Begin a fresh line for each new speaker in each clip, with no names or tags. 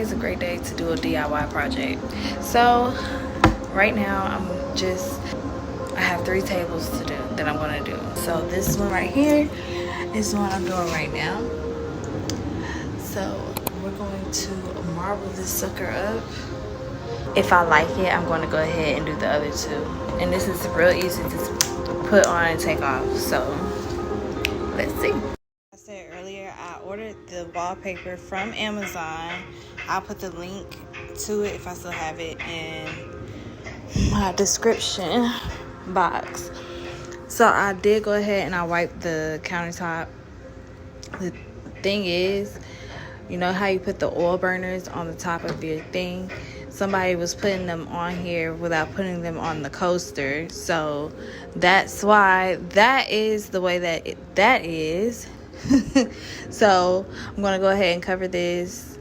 is a great day to do a DIY project. So right now I have 3 tables to do that I'm gonna do. So this one right here is the one I'm doing right now. So we're going to marble this sucker up. If I like it, I'm going to go ahead and do the other 2. And this is real easy to put on and take off. So let's see. I said earlier, I ordered the wallpaper from Amazon. I'll put the link to it if I still have it in my description box. So I did go ahead and I wiped the countertop. The thing is, you know how you put the oil burners on the top of your thing? Somebody was putting them on here without putting them on the coaster. So that's why that is the way that is. So I'm going to go ahead and cover this.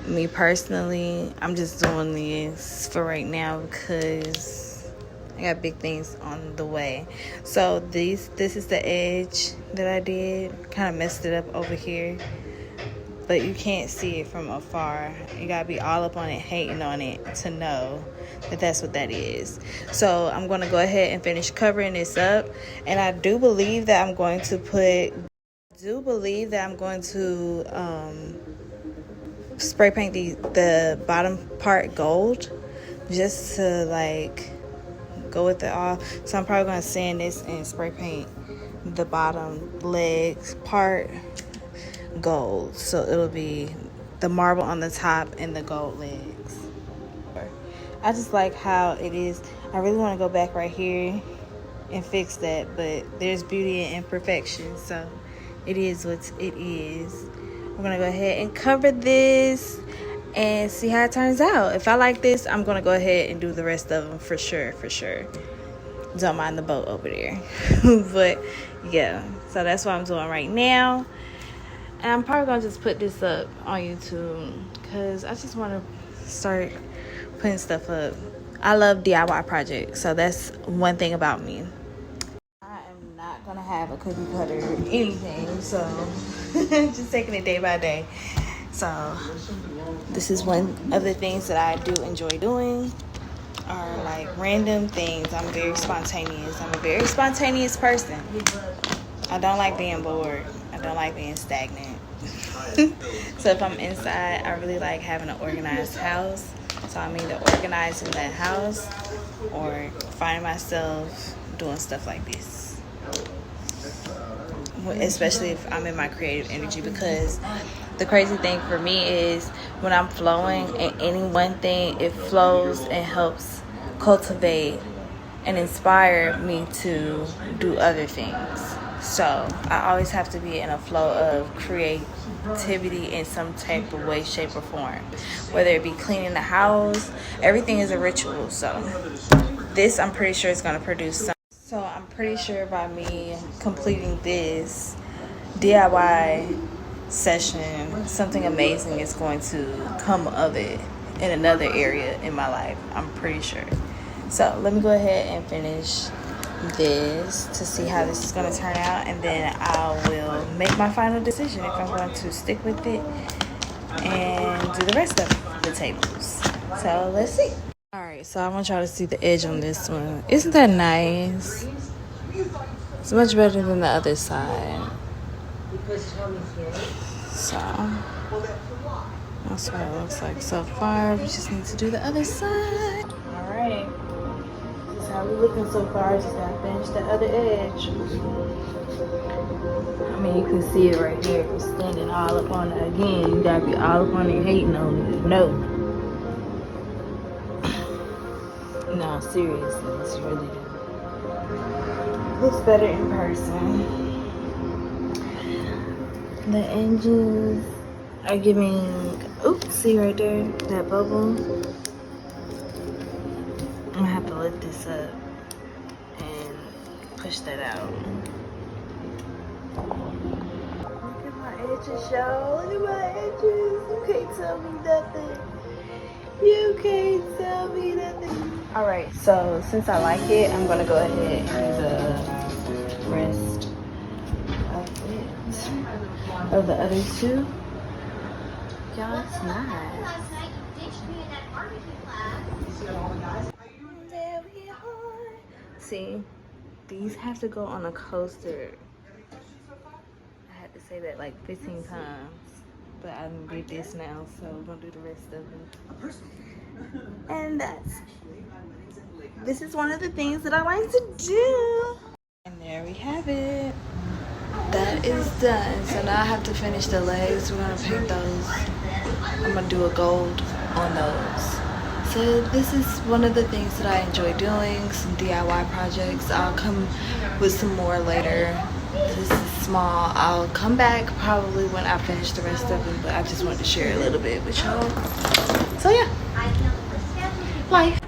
Me personally, I'm just doing this for right now because I got big things on the way. So this is the edge that I did. Kind of messed it up over here, but you can't see it from afar. You gotta be all up on it, hating on it to know that that's what that is. So I'm gonna go ahead and finish covering this up, and I do believe that I'm going to spray paint the bottom part gold, just to like go with it all. So I'm probably gonna sand this and spray paint the bottom legs part gold, so it'll be the marble on the top and the gold legs. I just like how it is. I really want to go back right here and fix that, but there's beauty in imperfection, so it is what it is. We're gonna go ahead and cover this and see how it turns out. If I like this, I'm gonna go ahead and do the rest of them for sure. Don't mind the boat over there. But yeah, so that's what I'm doing right now. And I'm probably going to just put this up on YouTube because I just want to start putting stuff up. I love DIY projects, so that's one thing about me. I am not going to have a cookie cutter or anything, so just taking it day by day. So this is one of the things that I do enjoy doing, are like random things. I'm very spontaneous. I'm a very spontaneous person. I don't like being bored. I don't like being stagnant. So if I'm inside, I really like having an organized house. So I'm either organizing that house or finding myself doing stuff like this. Especially if I'm in my creative energy, because the crazy thing for me is when I'm flowing in any one thing, it flows and helps cultivate and inspire me to do other things. So I always have to be in a flow of creativity in some type of way, shape, or form. Whether it be cleaning the house, everything is a ritual. So this, I'm pretty sure, is going to produce something. So I'm pretty sure by me completing this DIY session, something amazing is going to come of it in another area in my life. I'm pretty sure. So let me go ahead and finish this to see how this is going to turn out, and then I will make my final decision if I'm going to stick with it and do the rest of the tables. So let's see. Alright, so I want y'all to see the edge on this one. Isn't that nice? It's much better than the other side. So that's what it looks like so far. We just need to do the other side. Alright, this is how we're looking so far. Just gotta finish the other edge. I mean, you can see it right here. If you're standing all up on it again, you gotta be all up on it hating on it. No, seriously, it's really looks better in person. The edges are giving, oops, see right there, that bubble. I'm gonna have to lift this up and push that out. Look at my edges, y'all. Look at my edges. You can't tell me nothing. You can't tell me nothing. Alright, so since I like it, I'm gonna go ahead and do the rest of it, of the other two. Y'all, it's nice. There we are. See, these have to go on a coaster. I had to say that like 15 times. But I did this now, so we're gonna do the rest of it. And this is one of the things that I like to do. And there we have it. That is done. So now I have to finish the legs. We're gonna paint those. I'm gonna do a gold on those. So this is one of the things that I enjoy doing, some DIY projects. I'll come with some more later. This is small. I'll come back probably when I finish the rest of it, but I just wanted to share a little bit with y'all. So yeah, life.